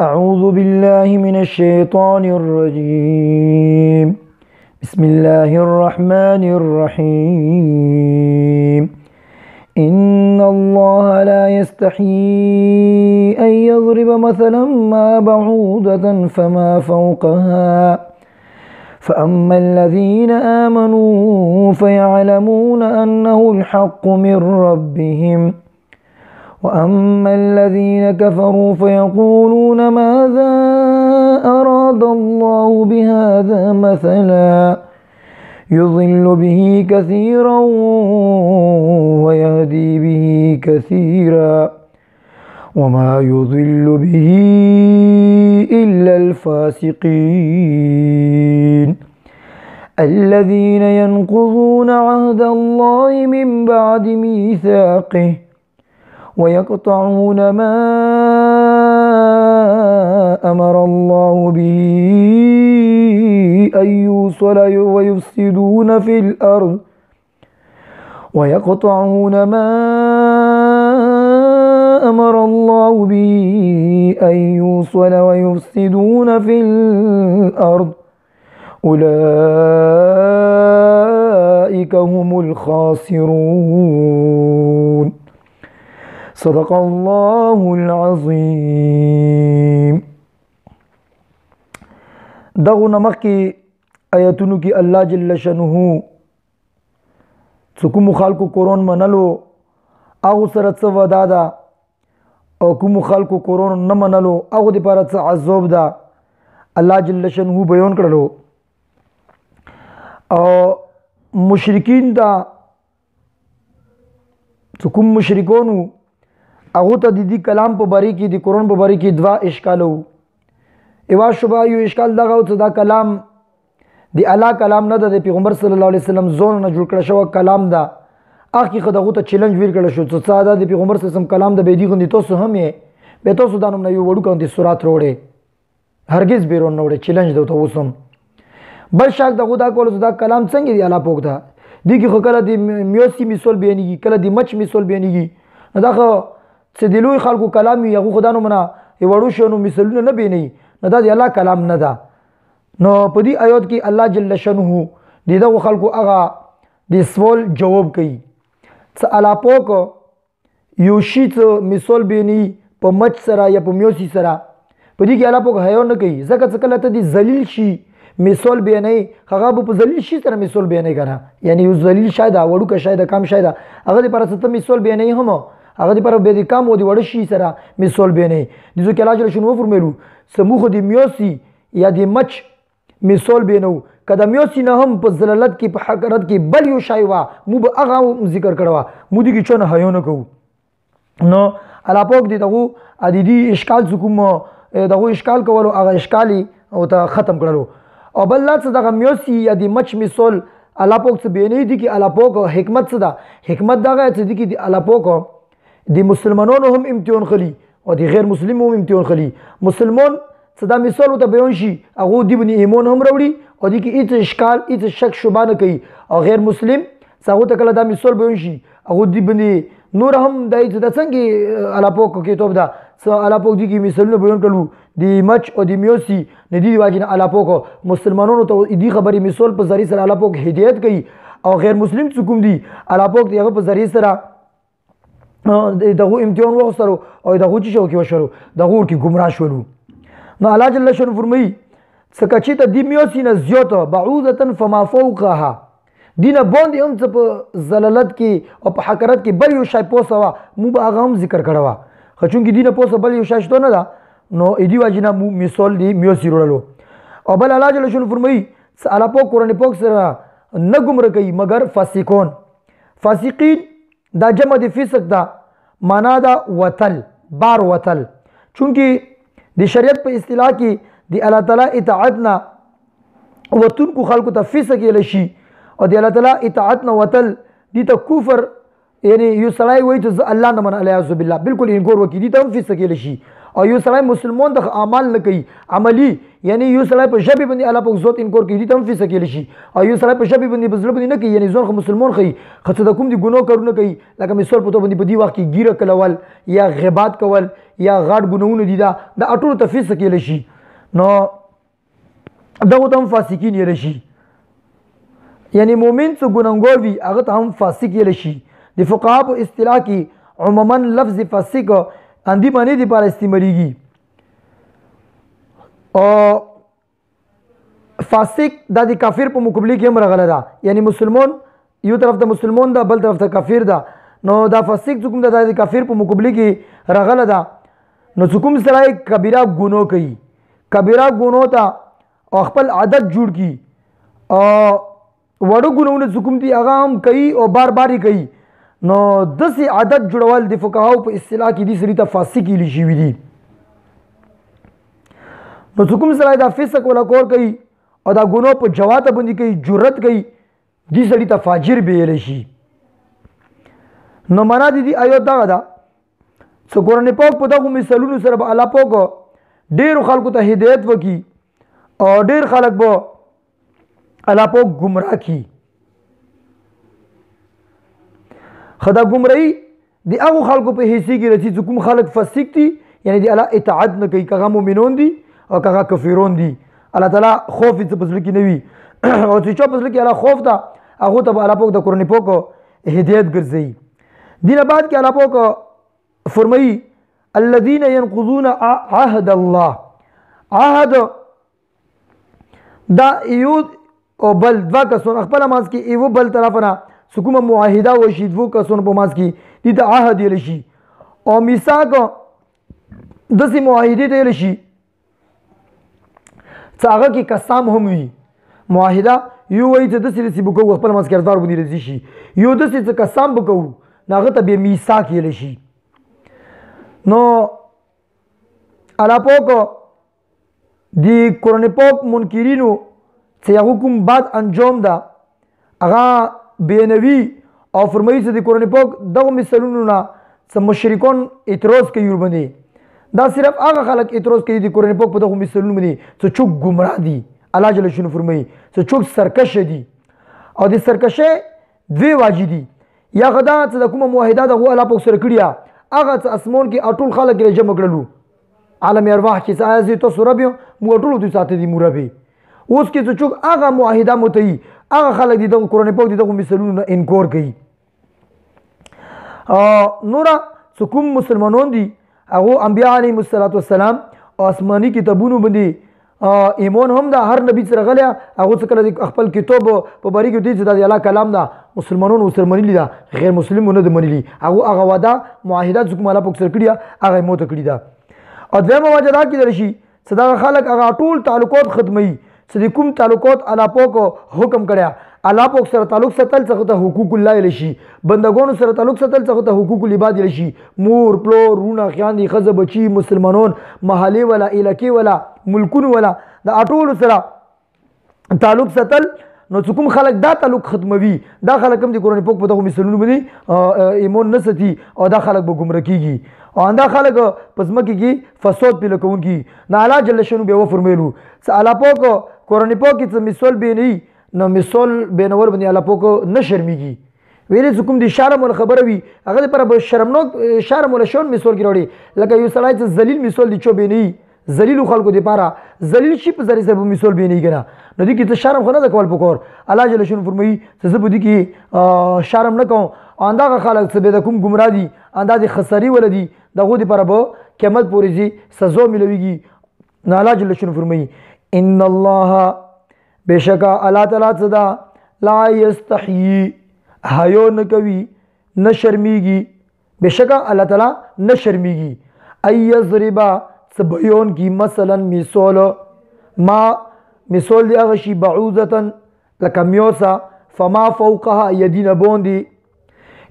أعوذ بالله من الشيطان الرجيم بسم الله الرحمن الرحيم إن الله لا يستحيي أن يضرب مثلا ما بعوضة فما فوقها فأما الذين آمنوا فيعلمون أنه الحق من ربهم وأما الذين كفروا فيقولون ماذا أراد الله بهذا مثلا يضل به كثيرا ويهدي به كثيرا وما يضل به إلا الفاسقين الذين ينقضون عهد الله من بعد ميثاقه ويقطعون ما أمر الله به أن يوصل ويفسدون في الأرض ويقطعون ما أمر الله به أن يوصل ويفسدون في الأرض أولئك هم الخاسرون صدق الله العظيم. دغه نمخ کی آیاتونو کی الله جل شانه څوک خلکو قرآن منلو او سره څه ودا ده او کوم خلکو قرآن نه منلو او د لپاره څه عذاب ده الله جل شانه بیان کړلو. او مشرکین دا څوک مشرکونو هغه ته د دې کلام په باره کې د قرآن په باره کې دوا اشکال وو. یو شوبه یو اشکال دغه او دا کلام د الله کلام نه ده، د پیغمبر صلی الله علیه وسلم ځون نه جوړ کړی شوی کلام ده. اخی خدغه ته چیلنج ویل کړی شو چې څه ده د پیغمبر صلی الله علیه وسلم کلام ده به دی غندې تاسو هم یې به تاسو دا نوم نه یو وړو کوم د سورات وروړي هرگز بیرون نه وړي چیلنج ده ته وسم بل شک دغه دا کول دا کلام څنګه دی الله پوک ده دی کی خو کله د میوسی مثال بیانېږي کله د مچ مثال بیانېږي دا خو چې د لوی خلکو کلام وي هغه خدا نو منه وړو شنو مثالونه نه بیانې نه دا د الله کلام نه ده. نو په دې آیات کې الله جل شانه دغه خلکو هغه د سوال جواب کوي چې الله پوک یو شی څه مثال بیانې په مچ سره یا په میوسی سره په دې کې الله پوک هیو نه کوي ځکه چې کله ته د ذلیل شي مثال بیانې هغه په ذلیل شي سره مثال بیانې کنه یعنی یو ذلیل شاید وړو کا شاید کم شاید هغه لپاره څه مثال بیانې هم هغه لپاره به د کم او د وړ شي سره مثال بیانې د ځکه الله جل شانه فرمایلو سموخ د میوسی یا د مچ مثال بینو کدا میوسی نه هم په ذلالت کې په حقارت کې بل یو شای وا مو به هغه ذکر کړوا مو دي کې چونه هيو نه کو نو الله پاک دې دغه ادي اشکال کوم دغه اشکال کولو هغه اشکالي او ته ختم کړلو او بل لا څه دغه میوسی یا د مچ مثال الله پاک څه بینې دي کې الله پاک حکمت څه ده حکمت دغه څه دي کې الله پاک د مسلمانانو هم امتحان خلی او د غیر مسلمانو هم امتحان خلی مسلمان صدا مثال ته بیان شي هغه دی بني ایمان هم راوړي او د کې هیڅ اشکال هیڅ شک شوبه نه کوي او غیر مسلم څنګه ته کله دا مثال بیان شي هغه دی بني نور هم دای ته څنګه الله پاک کتاب دا الله پاک دی کې مثالونه بیان کړو د مچ او د میوسی ندی واجب الله پاک مسلمانانو ته دې خبرې مثال په ذریعہ سره الله پاک هدایت کوي او غیر مسلم څوک دی الله پاک دغه په ذریعہ سره دغه امتحان وغوښتلو او دغه چې شو کې وشرو دغه کې گمراه شولو. نو الله جل شانه فرمایي سکه ته دی میوسی نه زیاته بعوضه فما فوقها دینه باندې هم څه په زلالت کې او په حقارت کې بل یو شای پوسوا مو به هغه هم ذکر کړوا خچون کې دینه پوسه بل یو شای شته نه ده نو ایدی واجنه مو مثال دی میوسی وړلو او بل الله جل شانه فرمایي الله پاک قرآن پاک سره نه گمراه کوي مگر فاسقون. فاسقین دا جمع د فسق دا معنا دا وتل بار وتل چونکه د شریعت په اصطلاح کې د الله تعالی اطاعت نه وتون کو خلکو ته فسق یې لشي او د الله تعالی اطاعت نه وتل دي ته کفر یعنی یو سړی وایي چې الله نه من الیاذ بالله بالکل انکار وکړي دي ته فسق یې لشي او یو سړی مسلمان د اعمال نه کوي عملی یعنی یو سړی په ژبې باندې الله پاک ذات انکار کوي دي ته هم فسق کیلی شي او یو سړی په ژبې باندې په زړه باندې نه کوي یعنی ځان خو مسلمان ښیي خو څه د کوم دي ګناه کارونه کوي لکه مثال په توګه باندې په دې وخت کې ګیره کول یا غیبات کول یا غاټ ګناهونه دي دا ټولو ته فسق کیلی شي نو دغو ته هم فاسقین ویلی شي یعنی مؤمن څه ګناهګار وي هغه ته هم فاسق ویلی شي د فقها په اصطلاح کې عموما لفظ فاسق اندی معنی دپاره استعمالیږي او فاسق دا د کافر په مقابله کې هم راغلی ده یعنی مسلمان یو طرف ته مسلمان ده بل طرف ته کافر ده نو دا فاسق چې کوم ده دا د کافر په مقابله کې راغلی ده نو چې کوم سړی کبیره ګناه کوي کبیره ګناه ته او خپل عادت جوړ کړي او وړو ګناهونه چې کوم دي هغه هم کوي او بار بار یې کوي نو داسې عادت جوړول د فقهاو په اصطلاح کې دې سړي ته فاسق ویلي شوي دي نو چې کوم سړی دا فسق ولا کور کوي او دا ګناه په جواته باندې کوي جرأت کوي دې سړي ته فاجر به ویلی شي نو معنا د دې آیات دغه ده چې قرآن پاک په دغو مثالونو سره به الله پاک ډېرو خلکو ته هدایت وکړي او ډېر خلک به الله پاک ګمراه کړي خو دا ګمراهي د هغو خلکو په حیثیت کې راځي چې کوم خلک فاسق دي یعنی د الله اطاعت نه کوي که هغه مؤمنون دي او که هغه کافرون دي الله تعالی خوف یې څه په زړه کې نه وي او چې چا په زړه کې الله خوف ده هغو ته به الله پاک د قرآن پاک هدایت ګرځوي دې نه بعد کې الله پاک فرمایي الذين ينقضون عهد الله عهد دا یو او بل دوه کسون خپل ماس کې یو بل طرف نه سکومه معاهده وشي دوه کسون په ماس کې دې ته عهد ویل شي او میثاق داسې معاهدې ته ویل شي چې هغه کې قسم هم وي معاهده یو وایي چې داسې داسې به کوو خپل ماس کې کردار باندې راځي شي یو داسې چې قسم به کوو نو هغه ته بیا میثاق ویل شي نو الله پاک د قرآن پاک منکرینو چې هغه کوم بد انجام ده هغه بینوي او فرمایي چې د قرآن پاک دغه مثالونو نه څه مشرکان اعتراض کوي ورباندې دا صرف هغه خلک اعتراض کوي د قرآن پاک په دغه مثالونو باندې چې څوک ګمراه دي الله جل شانه فرمایي چې څوک سرکشه دي او د سرکشه دوی واجب دي یا غدا چې د کومه معاهده دغه الله پاک سره کړی هغه چې اسمان کې اټول خلک یې جمع کړلو عالم ارواح کې څه ازي تو سورہ به مو ټول دوی ساتي دي مربي اوس کې چې څوک هغه معاهده متي هغه خلک دي د قرآن پاک دغه مثالونو انکار کوي نورا کوم مسلمانون دي هغه انبیاء علیهم السلام آسماني کتابونو باندې ایمان هم دا هر نبی سره غلیا هغه څه کله خپل کتاب په باری کې دي چې د الله کلام دا مسلمانانو سره منلی دا غیر مسلمانونو نه منلی هغه وعده معاهده چې کوم الله پاک سره کړی هغه موته کړی دا او دویمه وجه دا کېدلی شي چې دغه خلک هغه ټول تعلقات ختموي چې د کوم تعلقات الله پاک حکم کړی الله پاک سره تعلق ساتل څه ته حقوق الله ویل شي بندګانو سره تعلق ساتل څه ته حقوق العباد ویل شي مور پلور رونه خیاندي ښځه بچي مسلمانان محلې ولا علاقې ولا ملکونو ولا د ټول سره تعلق ساتل نو چې کوم خلک دا تعلق ختموي دا خلک هم د قرآن پاک په دغه مثالونو باندې ایمان نه ساتي او دا خلک به ګمراه کیږي او دا خلک په ځمکې کې فساد پیدا کوونکي نه الله جل شانه بیا وفرمایلو چې الله پاک قرآن پاک کې څه مثال بینوي نو مثال بینول باندې الله پاک نه شرمېږي ویلې چې کوم د شرم ولا خبره وي هغه لپاره به شرمناک شرم ولا شون مثال کې راوړي لکه یو سړی چې ذلیل مثال دی چو بینوي ذلیل خلکو لپاره ذلیل شي په ذریعه سره مثال بینوي کنه نو دې کې ته شرم خو نه د کول پکور الله جل شانه فرمایي چې زه به دې کې شرم نه کوم انداغه خلک چې به د کوم ګمراه دي اندازې خسري ولدي دغه لپاره به قیامت پورې زی سزا ملويږي نه الله جل شانه فرمایي ان الله بشکا الله تعالی صدا لا یستحیی حیا نه کوي نه شرمیږي بشکا الله تعالی نه شرمیږي ای یضربا سبیون کی مثلا مثال ما مثال دی هغه شی بعوضه لکه میوسا فما فوقها یدین بوندی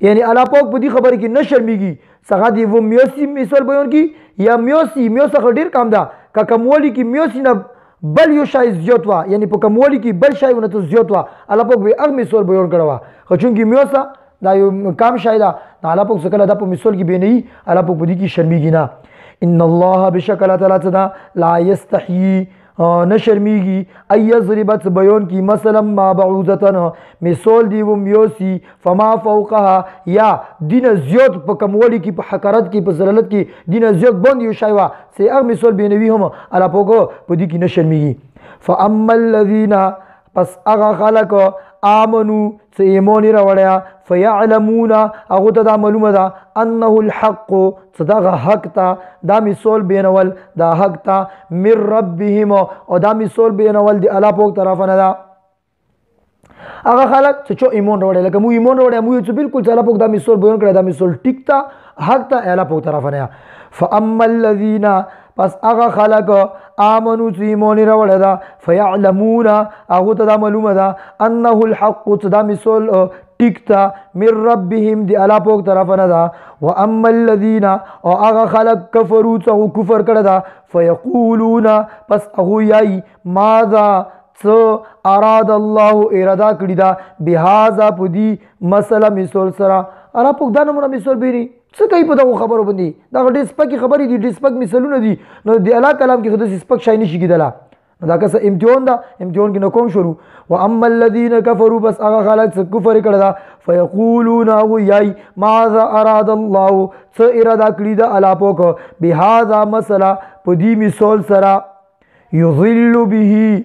یعنی الله پاک په دې خبره کې نه شرمیږي څنګه دی و میوسی مثال بیان کی یا میوسا ډیر کم ده که کموالی کې میوسی نه بل یو شای زیات وا یعنی په کموالی کې بل شای ونه ته زیات وا الله پاک به هغه مثال بیان کړوا خو چونکی میوسا دا یو کم شای ده الله پاک څنګه دا په مثال کې به نه الله پاک په دې کې شرمیږي نه ان الله بشکل تعالی لا یستحیی نه شرمیږي ایضربت بیان کی مثلا ما بعوضتن مثال دی و میوسی فما فوقها یا دین زیاد په کمولی کی په حقارت کی په ذلت کی دین زیاد بند یو شایوا سی هغه مثال بینوي هم الا پوکو په دې کې نه شرمیږي فاما الذين پس هغه خلق آمنو څه ایمان راوړیا فیعلمون هغه ته دا معلومه ده انه الحق صدغه حق تا دا مثال بینول دا حق تا من ربهم او دا مثال بینول دی الله پاک طرف نه ده هغه خلق چې ایمان راوړل لکه مو ایمان راوړیا مو چې بالکل الله پاک دا مثال بیان کړی دا مثال ټیک تا حق تا الله پاک طرف نه فاما الذين پس هغه خلق آمنو چې ایمان راوړل دا فیعلمون هغه ته دا معلومه ده انه الحق دا مثال ټیک تا من ربهم دی الله پاک طرف نه ده واما الذين او هغه خلق کفروا چې کفر کړه دا فیقولون پس هغه یای ماذا څه اراد الله اراده کړی دا بهذا پدی مثلا مثال سره الله پاک دا نمونه مثال بیری څه کوي په دغه خبرو باندې دا ډېر سپکې خبرې دي ډېر سپک مثالونه دي نو د الله کلام کې خدای سپک شای نشي کېدلی دا که امتحان ده امتحان کې نه کوم شروع واما الذين كفروا بس هغه خلک څه کفر کړه دا فیقولون او یای ماذا اراد الله څه اراده کړی دا الله پاک بهذا مثلا په دې مثال سره یضل به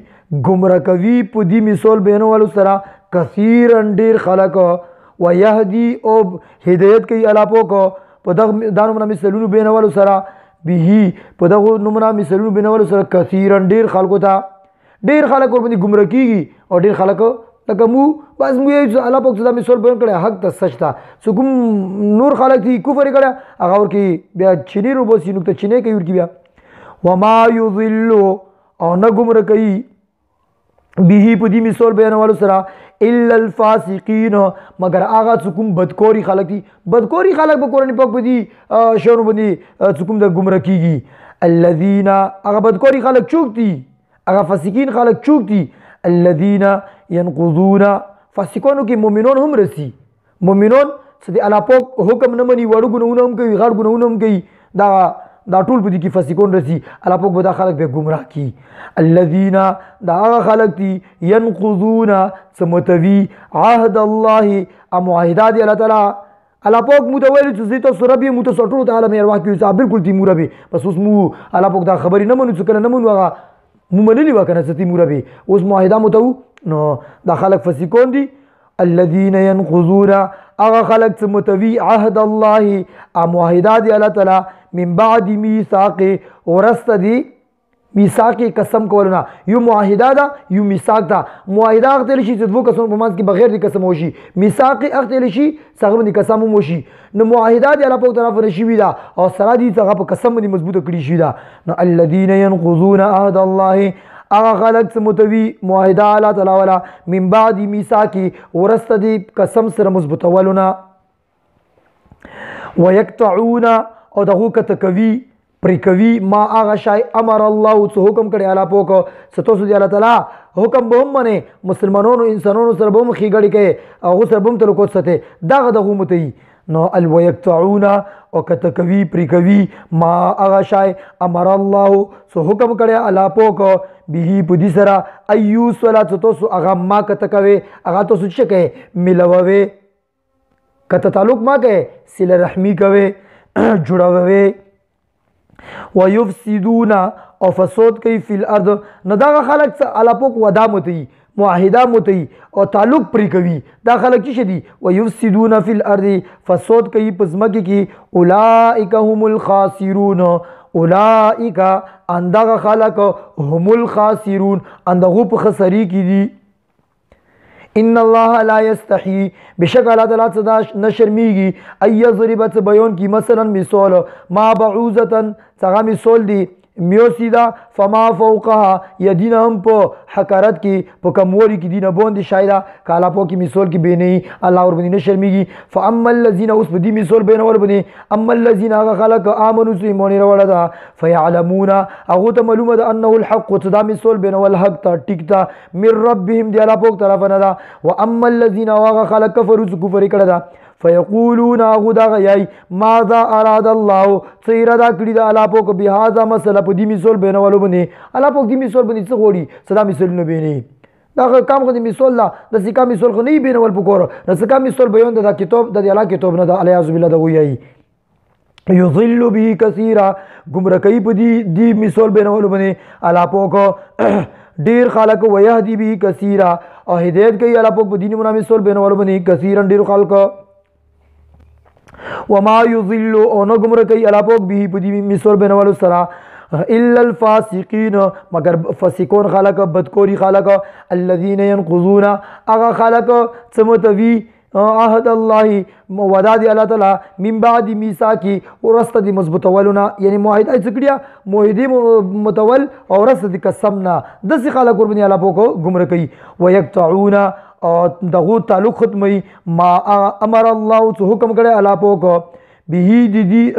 گمراه کوي په دې مثال بینولو سره کثیرا ډېر خلک ويهدي او هدایت کوي الله پاک په دغه دانو مثالونو بینولو سره به په دغه نمونه مثالونو بینولو سره کثیرا ډیر خلکو ته ډیر خلک ورباندې گمراه کیږي او ډیر خلک لکه مو بس مو یې الله پاک دا مثال بیان کړی حق ته سچ ته څو کوم نور خلک دي کفر کړه هغه ورکی بیا چینی رو بوسی نو ته چینی کوي ورکی بیا وما يضل او نه گمراه کوي به په دې مثال بیانولو سره الا الفاسقین مگر هغه څوک بدکوري خلک دي بدکوري خلک به قرآن پاک په دې شعر باندې څوک د گمراه کیږي الذين هغه بدکوري خلک چوک دي هغه فاسقین خلک چوک دي الذين ينقضون فاسقونو کې مؤمنون هم رسی مؤمنون چې د الله پاک حکم نه مني وړو ګناونه هم کوي غړ ګناونه هم کوي دا ټول په دې کې فاسقون رسی الله پاک به دا خلک به گمراه کی الذين دا خلق دي ينقضون سمتوي عهد الله معاهدات الله تعالی الله پاک متویل چې زیته سوربي متسټو تعالی مې ارواح کې صاحب بالکل تیمور به بس اوس مو الله پاک دا خبري نه منو چې کله نه منو هغه مو منلی وکنه چې تیمور به اوس معاهده متو نو دا خلق فسقون دي الذين ينقضون هغه خلق سمتوي عهد الله معاهدات الله تعالی من بعد ميثاق ورست دي میثاق قسم کولنا یو معاهده ده یو میثاق ده معاهده اختل شي چې دوه کسانو په منځ کې بغیر د قسم وشي میثاق اختل شي څنګه باندې قسم وشي نو معاهده د الله په طرف نشي وي ده او سره دي څنګه په قسم باندې مضبوطه کړی شي ده نو الذين ينقضون عهد الله هغه خلق سمتوي معاهده الله تعالی ولا من بعد میثاق ورست دي قسم سره مضبوطولنا ويقطعون او دغه کتکوي پرکوي ما هغه شای امر الله څه حکم کړی الله پاک ستاسو دی الله تعالی حکم به هم منه مسلمانانو انسانانو سره به هم خېګړی کوي هغه سره به هم تلوکوت ساتي دغه متي نو الويقطعون او کتکوي پرکوي ما هغه شای امر الله څه حکم کړی الله پاک به په دې سره ايو صلات تاسو هغه ما کتکوي هغه تاسو څه کوي ملووي کته تعلق ما کوي صله رحمی کوي جوړوي ويفسدون او فساد کوي فی الارض نه دا خلق الله پاک ودا متي معاهده متي او تعلق پرې کوي دا خلق څه دي ويفسدون فی الارض فساد کوي پزمکه کې اولئک هم الخاسرون اولئک اندغه خلق هم الخاسرون اندغه په خسري کې دي ان الله لا يستحي بشک الله تعالی صدا نشرمیږي اي ضربت بیان کی مثلا مثال ما بعوزه څنګه مثال دی میوسیدا فما فوقها یدینا هم په حقارت کې په کموری کې دینه باندې شایدا کالا پو کې مثال کې بیني الله ور باندې نشرمیږي فاما الذين اوس بدی مثال بینور باندې اما الذين خلق امنوا سيمون وروړه دا فيعلمون هغه ته معلومه ده انه الحق صدا مثال بینول حق ته ټیک ته من ربهم دی الله پو طرف نه دا واما الذين خلق كفروا كفر کړه دا فیقولون هغه دغه یای ماذا اراد الله څه اراده کړي د الله پاک بهذا مسله په دې مثال بینولو باندې الله پاک دې مثال باندې څه غوړي صدا مثالونه بیني دا کام خو د مثال لا د سکا مثال خو نه بینول پکور د سکا مثال بیان د کتاب د الله کتاب نه د الیاذ بالله د ویای یضل به کثیرا گمراه کوي په دې مثال بینولو باندې الله پاک ډیر خلق ويهدي به کثیرا او هدایت کوي الله پاک په دین باندې مثال بینولو باندې کثیرا ډیر خلق وما يضل او نو گمراه کوي الله پاک به په دې مثال بینولو سره الا الفاسقين مگر فاسقون خلق بدکوری خلق الذين ينقضون اغا خلق سمتوي عهد الله وداد الله تعالی من بعد میثاقی ورسته دی مضبوط ولونه یعنی معاهده ذکریا معاهده متول او ورسته دی قسمنا د خلق قربانی الله پوکو گمراه کوي ويقطعون دغه تعلق ختمي ما امر الله تو حکم کړي الله پوکو به دی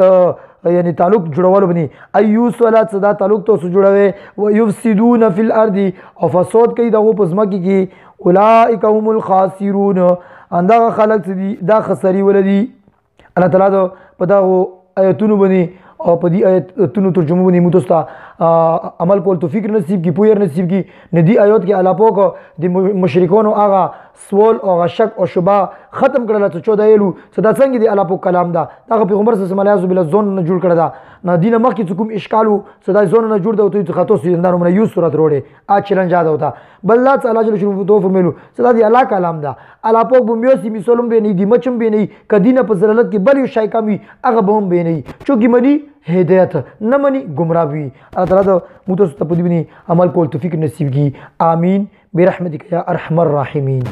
یعنی تعلق جوړول بني ايو صلات صدا تعلق تو جوړوي ويفسدون في الارض او فساد کوي دغه پزماکي کې اولئک هم الخاسرون اندغه خلق دي دا خسري ولدي الله تعالی دا په دا آیتونو باندې او په دې آیتونو ترجمه باندې متوستا عمل کول توفیق نصیب کی پویر نصیب کی ندی آیات کې الله پاک د مشرکانو هغه سوال او شک او شبهه ختم کړل ته 14 یلو صدا څنګه دی الله پاک کلام دا هغه پیغمبر صلی الله علیه وسلم ځون نه جوړ کړی دا نه دینه مخکې کوم اشکالو صدا ځون نه جوړ دا ته خاطو سیندانو من یو صورت روړي ا چیلنج ادا ہوتا بل الله تعالی جل شانه تو فرمایلو صدا دی الله کلام دا الله پاک بمیوسی مثالم به نه دی مچم به نه کدینه په ضرورت کې بل یو شای کمی هغه بم به نه چونکی منی هدایت نه منی گمراه وي الله تعالی دا متوسط په دې عمل کول توفیق نصیب کی آمین برحمتک یا ارحم الراحمین.